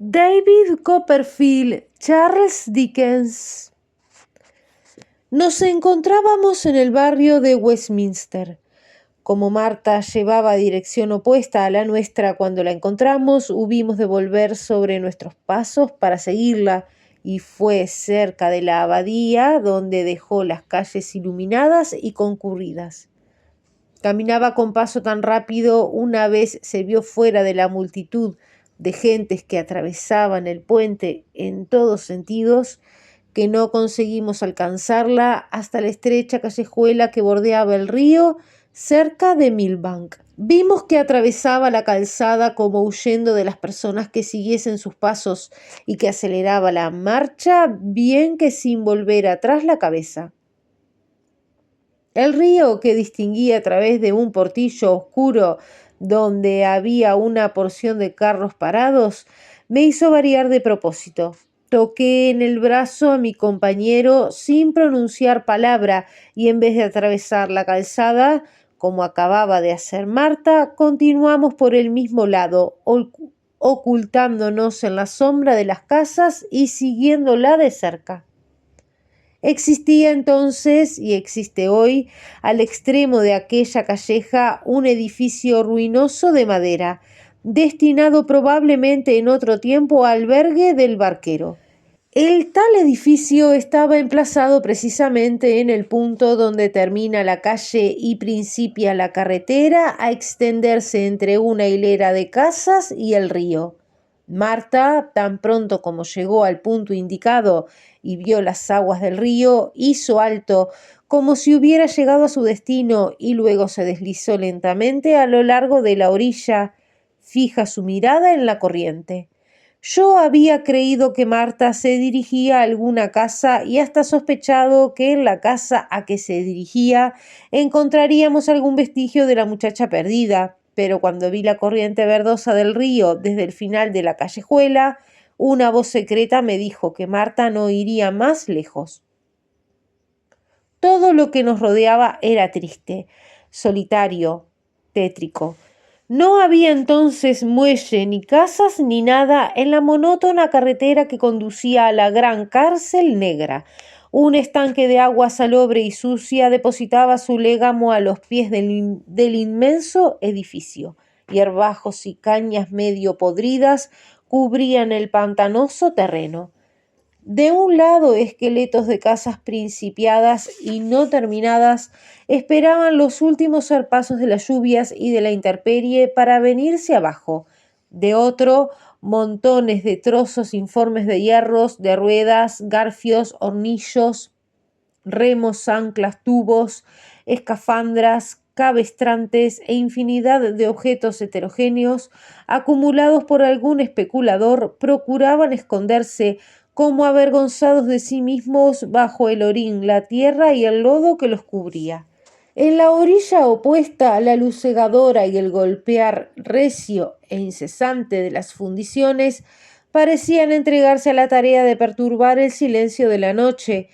David Copperfield, Charles Dickens. Nos encontrábamos en el barrio de Westminster. Como Marta llevaba dirección opuesta a la nuestra cuando la encontramos, hubimos de volver sobre nuestros pasos para seguirla, y fue cerca de la abadía donde dejó las calles iluminadas y concurridas. Caminaba con paso tan rápido, una vez se vio fuera de la multitud de gentes que atravesaban el puente en todos sentidos, que no conseguimos alcanzarla hasta la estrecha callejuela que bordeaba el río cerca de Millbank. Vimos que atravesaba la calzada como huyendo de las personas que siguiesen sus pasos y que aceleraba la marcha, bien que sin volver atrás la cabeza. El río, que distinguía a través de un portillo oscuro donde había una porción de carros parados, me hizo variar de propósito. Toqué en el brazo a mi compañero sin pronunciar palabra, y en vez de atravesar la calzada, como acababa de hacer Marta, continuamos por el mismo lado, ocultándonos en la sombra de las casas y siguiéndola de cerca. Existía entonces, y existe hoy, al extremo de aquella calleja, un edificio ruinoso de madera, destinado probablemente en otro tiempo a albergue del barquero. El tal edificio estaba emplazado precisamente en el punto donde termina la calle y principia la carretera a extenderse entre una hilera de casas y el río. Marta, tan pronto como llegó al punto indicado y vio las aguas del río, hizo alto, como si hubiera llegado a su destino, y luego se deslizó lentamente a lo largo de la orilla, fija su mirada en la corriente. Yo había creído que Marta se dirigía a alguna casa, y hasta sospechado que en la casa a que se dirigía encontraríamos algún vestigio de la muchacha perdida, pero cuando vi la corriente verdosa del río desde el final de la callejuela, una voz secreta me dijo que Marta no iría más lejos. Todo lo que nos rodeaba era triste, solitario, tétrico. No había entonces muelle, ni casas, ni nada en la monótona carretera que conducía a la gran cárcel negra. Un estanque de agua salobre y sucia depositaba su légamo a los pies del inmenso edificio. Hierbajos y cañas medio podridas cubrían el pantanoso terreno. De un lado, esqueletos de casas principiadas y no terminadas esperaban los últimos zarpazos de las lluvias y de la intemperie para venirse abajo. De otro, montones de trozos informes de hierros, de ruedas, garfios, hornillos, remos, anclas, tubos, escafandras, cabestrantes e infinidad de objetos heterogéneos acumulados por algún especulador procuraban esconderse como avergonzados de sí mismos bajo el orín, la tierra y el lodo que los cubría. En la orilla opuesta, la luz cegadora y el golpear recio e incesante de las fundiciones parecían entregarse a la tarea de perturbar el silencio de la noche,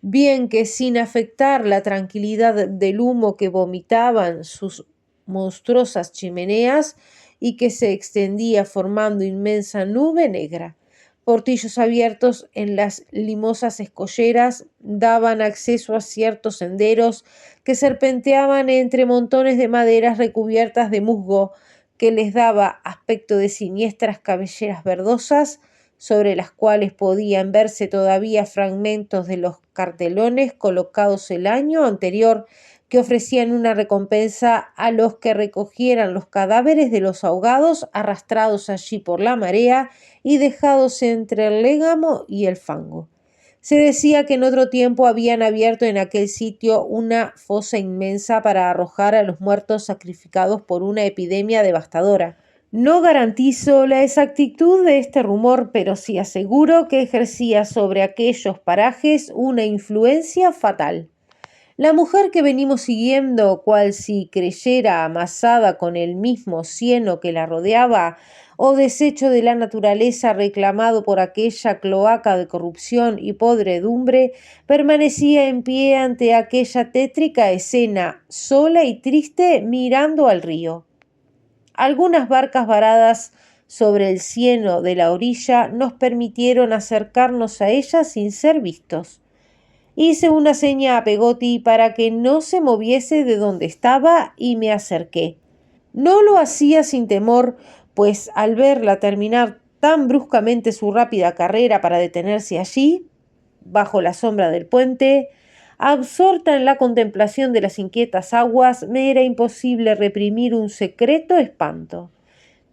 bien que sin afectar la tranquilidad del humo que vomitaban sus monstruosas chimeneas y que se extendía formando inmensa nube negra. Portillos abiertos en las limosas escolleras daban acceso a ciertos senderos que serpenteaban entre montones de maderas recubiertas de musgo, que les daba aspecto de siniestras cabelleras verdosas, sobre las cuales podían verse todavía fragmentos de los cartelones colocados el año anterior, que ofrecían una recompensa a los que recogieran los cadáveres de los ahogados arrastrados allí por la marea y dejados entre el légamo y el fango. Se decía que en otro tiempo habían abierto en aquel sitio una fosa inmensa para arrojar a los muertos sacrificados por una epidemia devastadora. No garantizo la exactitud de este rumor, pero sí aseguro que ejercía sobre aquellos parajes una influencia fatal. La mujer que venimos siguiendo, cual si creyera amasada con el mismo cieno que la rodeaba, o desecho de la naturaleza reclamado por aquella cloaca de corrupción y podredumbre, permanecía en pie ante aquella tétrica escena, sola y triste, mirando al río. Algunas barcas varadas sobre el cieno de la orilla nos permitieron acercarnos a ella sin ser vistos. Hice una seña a Peggotty para que no se moviese de donde estaba y me acerqué. No lo hacía sin temor, pues al verla terminar tan bruscamente su rápida carrera para detenerse allí, bajo la sombra del puente, absorta en la contemplación de las inquietas aguas, me era imposible reprimir un secreto espanto.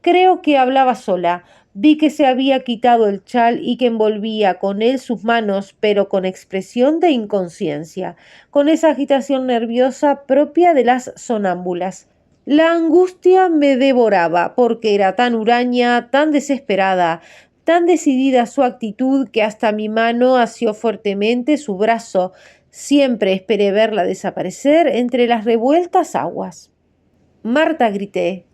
Creo que hablaba sola. Vi que se había quitado el chal y que envolvía con él sus manos, pero con expresión de inconsciencia, con esa agitación nerviosa propia de las sonámbulas. La angustia me devoraba, porque era tan huraña, tan desesperada, tan decidida su actitud, que hasta mi mano asió fuertemente su brazo. Siempre esperé verla desaparecer entre las revueltas aguas. Marta, grité.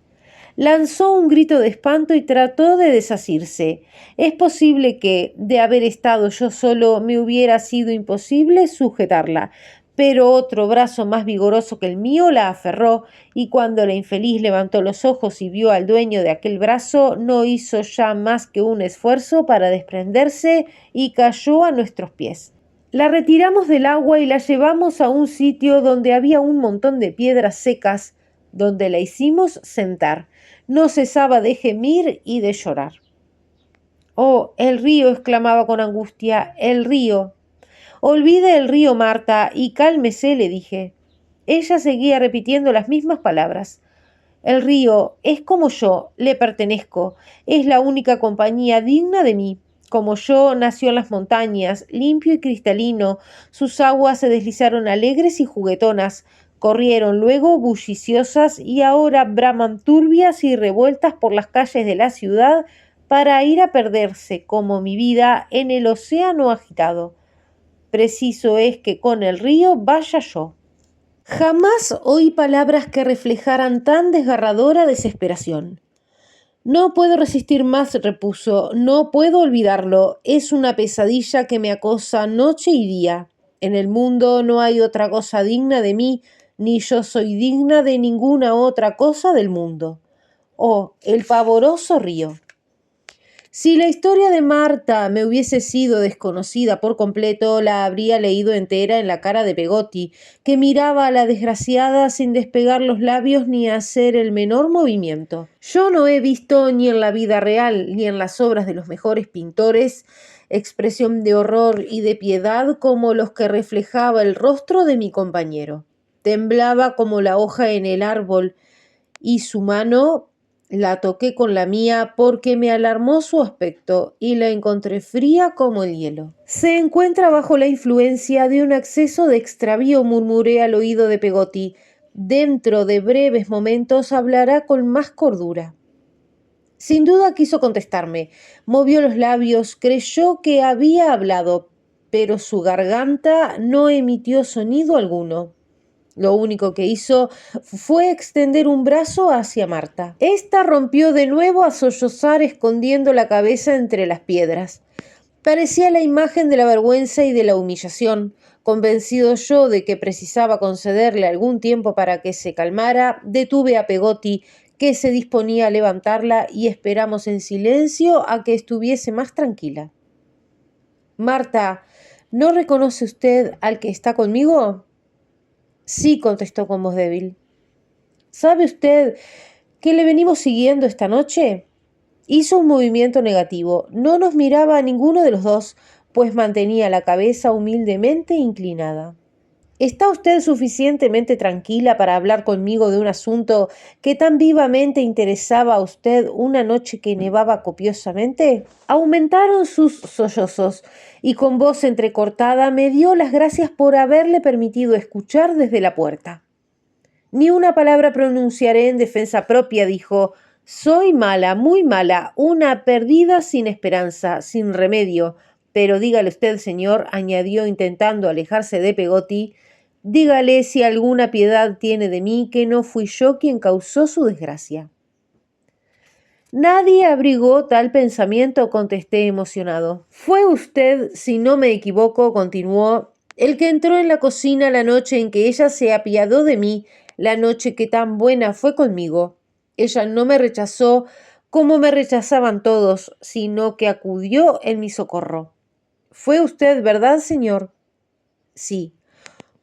Lanzó un grito de espanto y trató de desasirse. Es posible que, de haber estado yo solo, me hubiera sido imposible sujetarla, pero otro brazo más vigoroso que el mío la aferró, y cuando la infeliz levantó los ojos y vio al dueño de aquel brazo, no hizo ya más que un esfuerzo para desprenderse y cayó a nuestros pies. La retiramos del agua y la llevamos a un sitio donde había un montón de piedras secas, donde la hicimos sentar. No cesaba de gemir y de llorar. «Oh, el río», exclamaba con angustia, «el río». «Olvide el río, Marta, y cálmese», le dije. Ella seguía repitiendo las mismas palabras. «El río es como yo, le pertenezco, es la única compañía digna de mí. Como yo, nació en las montañas, limpio y cristalino, sus aguas se deslizaron alegres y juguetonas, corrieron luego bulliciosas y ahora braman turbias y revueltas por las calles de la ciudad para ir a perderse, como mi vida, en el océano agitado. Preciso es que con el río vaya yo». Jamás oí palabras que reflejaran tan desgarradora desesperación. «No puedo resistir más», repuso, «no puedo olvidarlo. Es una pesadilla que me acosa noche y día. En el mundo no hay otra cosa digna de mí, ni yo soy digna de ninguna otra cosa del mundo. Oh, el pavoroso río». Si la historia de Marta me hubiese sido desconocida por completo, la habría leído entera en la cara de Peggotty, que miraba a la desgraciada sin despegar los labios ni hacer el menor movimiento. Yo no he visto ni en la vida real ni en las obras de los mejores pintores expresión de horror y de piedad como los que reflejaba el rostro de mi compañero. Temblaba como la hoja en el árbol y su mano la toqué con la mía porque me alarmó su aspecto y la encontré fría como el hielo. «Se encuentra bajo la influencia de un acceso de extravío», murmuré al oído de Peggotty. «Dentro de breves momentos hablará con más cordura». Sin duda quiso contestarme. Movió los labios, creyó que había hablado, pero su garganta no emitió sonido alguno. Lo único que hizo fue extender un brazo hacia Marta. Esta rompió de nuevo a sollozar, escondiendo la cabeza entre las piedras. Parecía la imagen de la vergüenza y de la humillación. Convencido yo de que precisaba concederle algún tiempo para que se calmara, detuve a Peggotty, que se disponía a levantarla, y esperamos en silencio a que estuviese más tranquila. «Marta, ¿no reconoce usted al que está conmigo?». «Sí», contestó con voz débil. «¿Sabe usted que le venimos siguiendo esta noche?». Hizo un movimiento negativo. No nos miraba a ninguno de los dos, pues mantenía la cabeza humildemente inclinada. «¿Está usted suficientemente tranquila para hablar conmigo de un asunto que tan vivamente interesaba a usted una noche que nevaba copiosamente?». Aumentaron sus sollozos y con voz entrecortada me dio las gracias por haberle permitido escuchar desde la puerta. «Ni una palabra pronunciaré en defensa propia», dijo. «Soy mala, muy mala, una perdida sin esperanza, sin remedio. Pero dígale usted, señor», añadió intentando alejarse de Peggotty, «dígale si alguna piedad tiene de mí, que no fui yo quien causó su desgracia». «Nadie abrigó tal pensamiento», contesté emocionado. «Fue usted, si no me equivoco», continuó, «el que entró en la cocina la noche en que ella se apiadó de mí, la noche que tan buena fue conmigo. Ella no me rechazó Como me rechazaban todos, sino que acudió en mi socorro. ¿Fue usted, verdad, señor? Sí.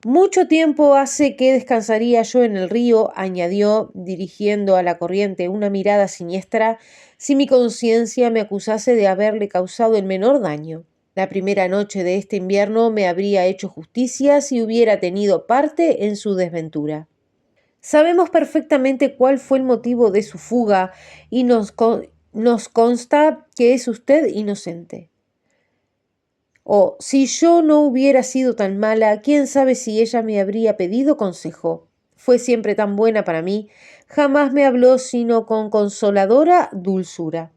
Mucho tiempo hace que descansaría yo en el río, añadió, dirigiendo a la corriente una mirada siniestra, si mi conciencia me acusase de haberle causado el menor daño. La primera noche de este invierno me habría hecho justicia si hubiera tenido parte en su desventura. Sabemos perfectamente cuál fue el motivo de su fuga y nos consta que es usted inocente. O, si yo no hubiera sido tan mala, quién sabe si ella me habría pedido consejo. Fue siempre tan buena para mí, jamás me habló sino con consoladora dulzura.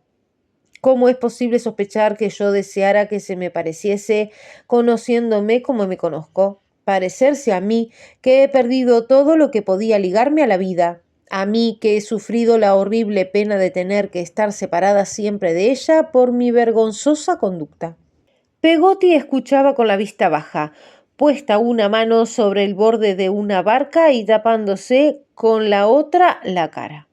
¿Cómo es posible sospechar que yo deseara que se me pareciese, conociéndome como me conozco? Parecerse a mí, que he perdido todo lo que podía ligarme a la vida, a mí que he sufrido la horrible pena de tener que estar separada siempre de ella por mi vergonzosa conducta. Peggotty escuchaba con la vista baja, puesta una mano sobre el borde de una barca y tapándose con la otra la cara.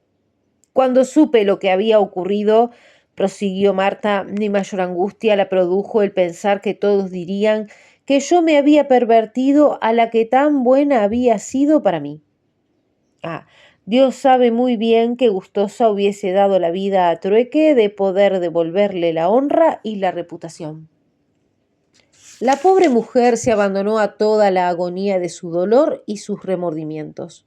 Cuando supe lo que había ocurrido, prosiguió Marta, ni mayor angustia la produjo el pensar que todos dirían que yo me había pervertido a la que tan buena había sido para mí. Ah, Dios sabe muy bien que gustosa hubiese dado la vida a trueque de poder devolverle la honra y la reputación. La pobre mujer se abandonó a toda la agonía de su dolor y sus remordimientos.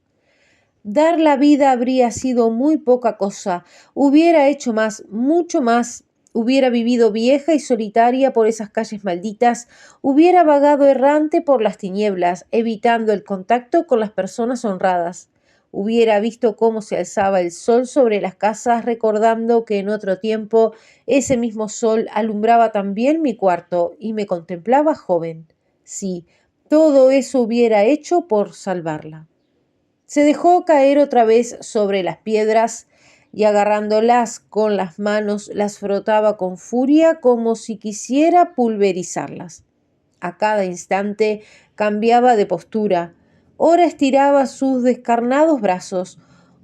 Dar la vida habría sido muy poca cosa, hubiera hecho más, mucho más, hubiera vivido vieja y solitaria por esas calles malditas, hubiera vagado errante por las tinieblas, evitando el contacto con las personas honradas. Hubiera visto cómo se alzaba el sol sobre las casas, recordando que en otro tiempo ese mismo sol alumbraba también mi cuarto y me contemplaba joven. Sí, todo eso hubiera hecho por salvarla. Se dejó caer otra vez sobre las piedras y agarrándolas con las manos las frotaba con furia como si quisiera pulverizarlas. A cada instante cambiaba de postura. Ora estiraba sus descarnados brazos,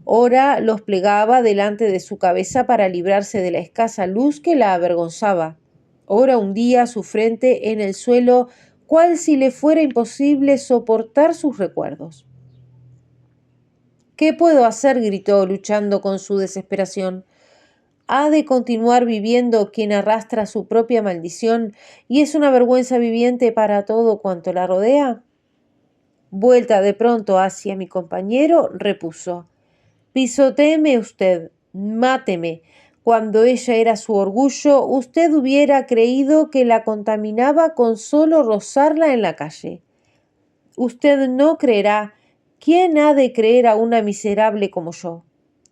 ora los plegaba delante de su cabeza para librarse de la escasa luz que la avergonzaba. Ora hundía su frente en el suelo, cual si le fuera imposible soportar sus recuerdos. ¿Qué puedo hacer? Gritó, luchando con su desesperación. ¿Ha de continuar viviendo quien arrastra su propia maldición y es una vergüenza viviente para todo cuanto la rodea? Vuelta de pronto hacia mi compañero, repuso: pisotéeme usted, máteme. Cuando ella era su orgullo, usted hubiera creído que la contaminaba con solo rozarla en la calle. Usted no creerá. ¿Quién ha de creer a una miserable como yo?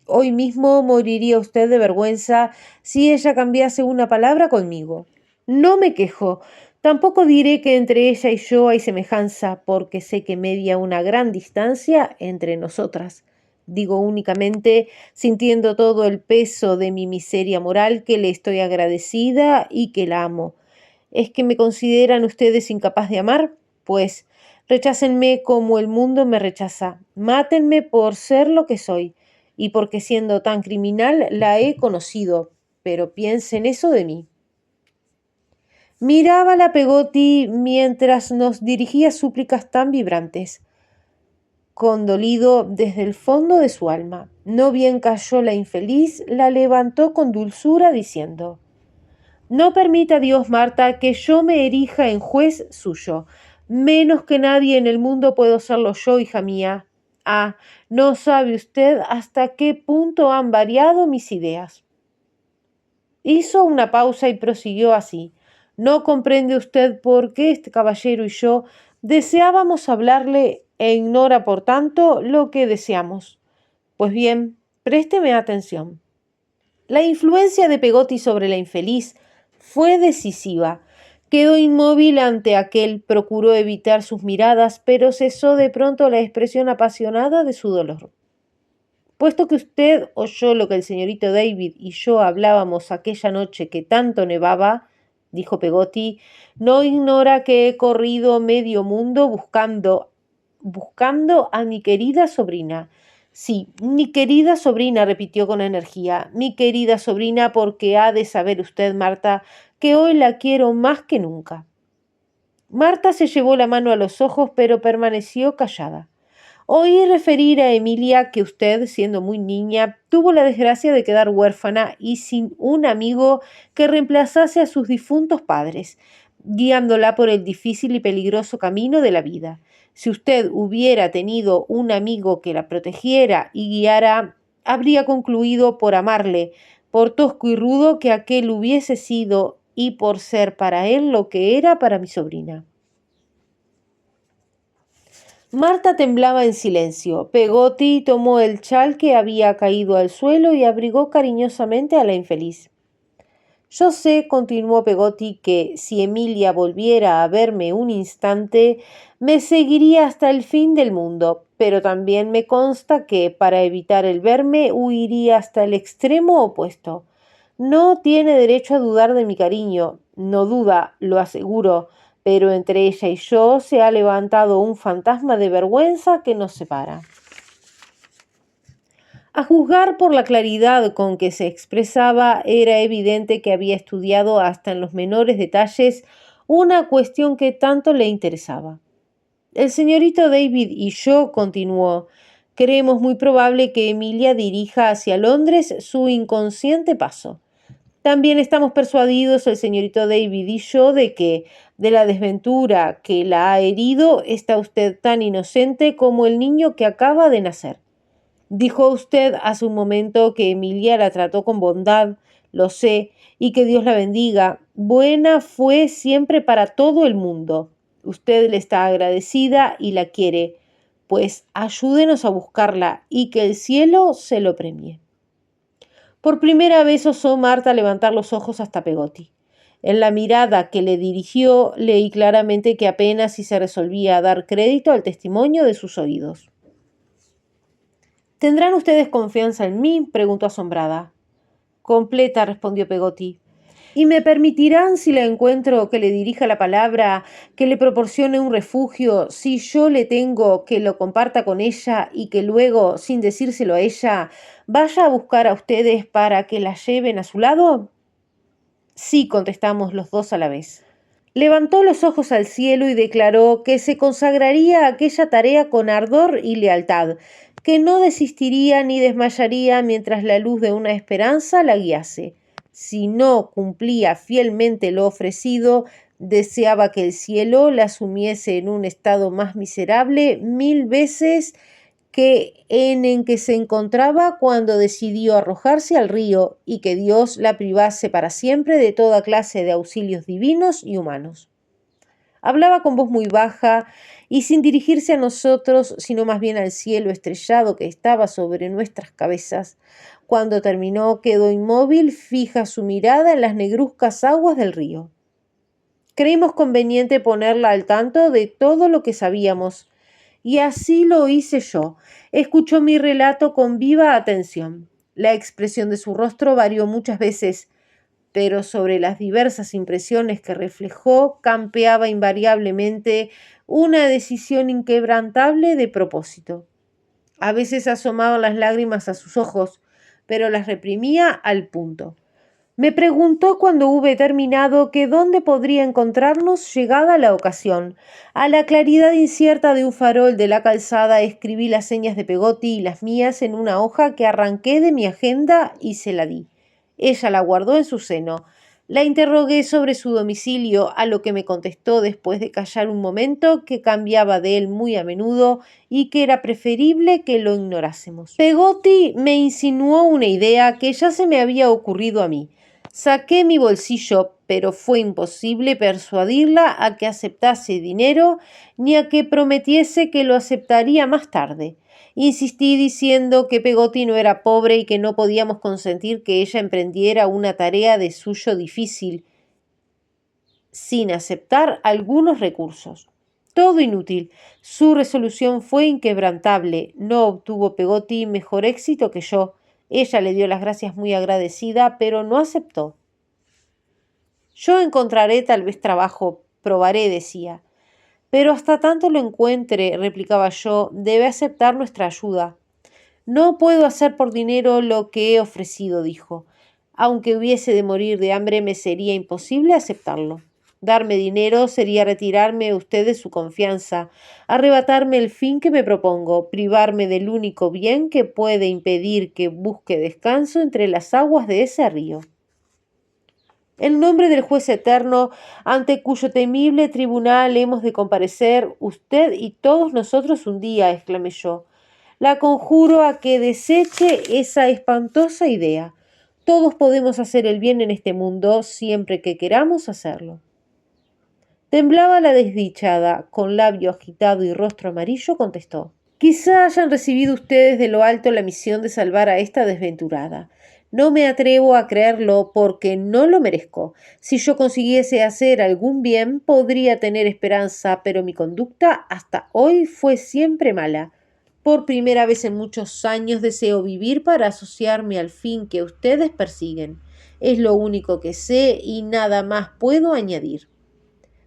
Hoy mismo moriría usted de vergüenza si ella cambiase una palabra conmigo. No me quejo, tampoco diré que entre ella y yo hay semejanza, porque sé que media una gran distancia entre nosotras. Digo únicamente, sintiendo todo el peso de mi miseria moral, que le estoy agradecida y que la amo. ¿Es que me consideran ustedes incapaz de amar? Pues rechácenme como el mundo me rechaza. Mátenme por ser lo que soy y porque siendo tan criminal la he conocido. Pero piensen eso de mí. Miraba a Peggotty mientras nos dirigía súplicas tan vibrantes. Condolido desde el fondo de su alma. No bien cayó la infeliz, la levantó con dulzura diciendo: no permita Dios, Marta, que yo me erija en juez suyo. Menos que nadie en el mundo puedo serlo yo, hija mía. Ah, no sabe usted hasta qué punto han variado mis ideas. Hizo una pausa y prosiguió así: no comprende usted por qué este caballero y yo deseábamos hablarle e ignora, por tanto, lo que deseamos. Pues bien, présteme atención. La influencia de Peggotty sobre la infeliz fue decisiva. Quedó inmóvil ante aquel, procuró evitar sus miradas, pero cesó de pronto la expresión apasionada de su dolor. Puesto que usted oyó lo que el señorito David y yo hablábamos aquella noche que tanto nevaba, dijo Peggotty, no ignora que he corrido medio mundo buscando a mi querida sobrina. Sí, mi querida sobrina, repitió con energía, mi querida sobrina, porque ha de saber usted, Marta, que hoy la quiero más que nunca. Marta se llevó la mano a los ojos, pero permaneció callada. Oí referir a Emilia que usted, siendo muy niña, tuvo la desgracia de quedar huérfana y sin un amigo que reemplazase a sus difuntos padres, guiándola por el difícil y peligroso camino de la vida. Si usted hubiera tenido un amigo que la protegiera y guiara, habría concluido por amarle, por tosco y rudo que aquel hubiese sido y por ser para él lo que era para mi sobrina. Marta temblaba en silencio. Pegotti tomó el chal que había caído al suelo y abrigó cariñosamente a la infeliz. Yo sé, continuó Pegotti, que si Emilia volviera a verme un instante, me seguiría hasta el fin del mundo, pero también me consta que, para evitar el verme, huiría hasta el extremo opuesto. No tiene derecho a dudar de mi cariño, no duda, lo aseguro, pero entre ella y yo se ha levantado un fantasma de vergüenza que nos separa. A juzgar por la claridad con que se expresaba, era evidente que había estudiado hasta en los menores detalles una cuestión que tanto le interesaba. El señorito David y yo, continuó, creemos muy probable que Emilia dirija hacia Londres su inconsciente paso. También estamos persuadidos el señorito David y yo de que, de la desventura que la ha herido, está usted tan inocente como el niño que acaba de nacer. Dijo usted hace un momento que Emilia la trató con bondad, lo sé, y que Dios la bendiga. Buena fue siempre para todo el mundo. Usted le está agradecida y la quiere, pues ayúdenos a buscarla y que el cielo se lo premie. Por primera vez osó Marta levantar los ojos hasta Pegotti. En la mirada que le dirigió leí claramente que apenas si se resolvía a dar crédito al testimonio de sus oídos. ¿Tendrán ustedes confianza en mí?, preguntó asombrada. Completa, respondió Pegotti. ¿Y me permitirán, si la encuentro, que le dirija la palabra, que le proporcione un refugio, si yo le tengo, que lo comparta con ella y que luego, sin decírselo a ella, vaya a buscar a ustedes para que la lleven a su lado? Sí, contestamos los dos a la vez. Levantó los ojos al cielo y declaró que se consagraría a aquella tarea con ardor y lealtad, que no desistiría ni desmayaría mientras la luz de una esperanza la guiase. Si no cumplía fielmente lo ofrecido, deseaba que el cielo la sumiese en un estado más miserable 1000 veces que en que se encontraba cuando decidió arrojarse al río, y que Dios la privase para siempre de toda clase de auxilios divinos y humanos. Hablaba con voz muy baja y sin dirigirse a nosotros, sino más bien al cielo estrellado que estaba sobre nuestras cabezas. Cuando terminó, quedó inmóvil, fija su mirada en las negruzcas aguas del río. Creímos conveniente ponerla al tanto de todo lo que sabíamos, y así lo hice yo. Escuchó mi relato con viva atención. La expresión de su rostro varió muchas veces, pero sobre las diversas impresiones que reflejó campeaba invariablemente una decisión inquebrantable de propósito. A veces asomaban las lágrimas a sus ojos, pero las reprimía al punto. Me preguntó cuando hube terminado que dónde podría encontrarnos llegada la ocasión. A la claridad incierta de un farol de la calzada escribí las señas de Pegotti y las mías en una hoja que arranqué de mi agenda y se la di. Ella la guardó en su seno. La interrogué sobre su domicilio, a lo que me contestó después de callar un momento que cambiaba de él muy a menudo y que era preferible que lo ignorásemos. Pegotti me insinuó una idea que ya se me había ocurrido a mí. Saqué mi bolsillo, pero fue imposible persuadirla a que aceptase dinero ni a que prometiese que lo aceptaría más tarde. Insistí diciendo que Pegotti no era pobre y que no podíamos consentir que ella emprendiera una tarea de suyo difícil, sin aceptar algunos recursos. Todo inútil. Su resolución fue inquebrantable. No obtuvo Pegotti mejor éxito que yo. Ella le dio las gracias muy agradecida, pero no aceptó. Yo encontraré tal vez trabajo, probaré, decía. Pero hasta tanto lo encuentre, replicaba yo, debe aceptar nuestra ayuda. No puedo hacer por dinero lo que he ofrecido, dijo. Aunque hubiese de morir de hambre, me sería imposible aceptarlo. Darme dinero sería retirarme usted de su confianza, arrebatarme el fin que me propongo, privarme del único bien que puede impedir que busque descanso entre las aguas de ese río. En nombre del juez eterno, ante cuyo temible tribunal hemos de comparecer usted y todos nosotros un día, exclamé yo, la conjuro a que deseche esa espantosa idea. Todos podemos hacer el bien en este mundo siempre que queramos hacerlo. Temblaba la desdichada, con labio agitado y rostro amarillo, contestó. Quizá hayan recibido ustedes de lo alto la misión de salvar a esta desventurada. No me atrevo a creerlo porque no lo merezco. Si yo consiguiese hacer algún bien, podría tener esperanza, pero mi conducta hasta hoy fue siempre mala. Por primera vez en muchos años deseo vivir para asociarme al fin que ustedes persiguen. Es lo único que sé y nada más puedo añadir.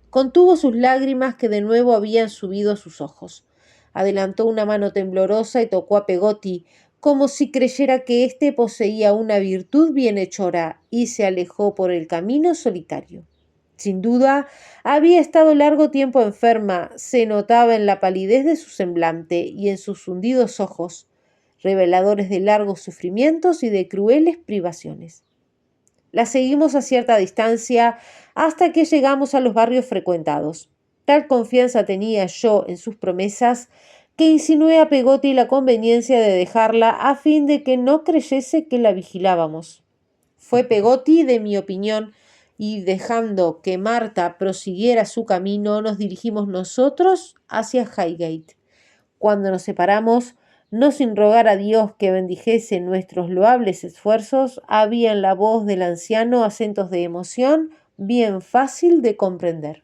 Contuvo sus lágrimas que de nuevo habían subido a sus ojos. Adelantó una mano temblorosa y tocó a Pegotti, como si creyera que éste poseía una virtud bienhechora, y se alejó por el camino solitario. Sin duda, había estado largo tiempo enferma, se notaba en la palidez de su semblante y en sus hundidos ojos, reveladores de largos sufrimientos y de crueles privaciones. La seguimos a cierta distancia hasta que llegamos a los barrios frecuentados. Tal confianza tenía yo en sus promesas que insinué a Pegotti la conveniencia de dejarla a fin de que no creyese que la vigilábamos. Fue Pegotti de mi opinión y dejando que Marta prosiguiera su camino, nos dirigimos nosotros hacia Highgate. Cuando nos separamos, no sin rogar a Dios que bendijese nuestros loables esfuerzos, había en la voz del anciano acentos de emoción bien fácil de comprender.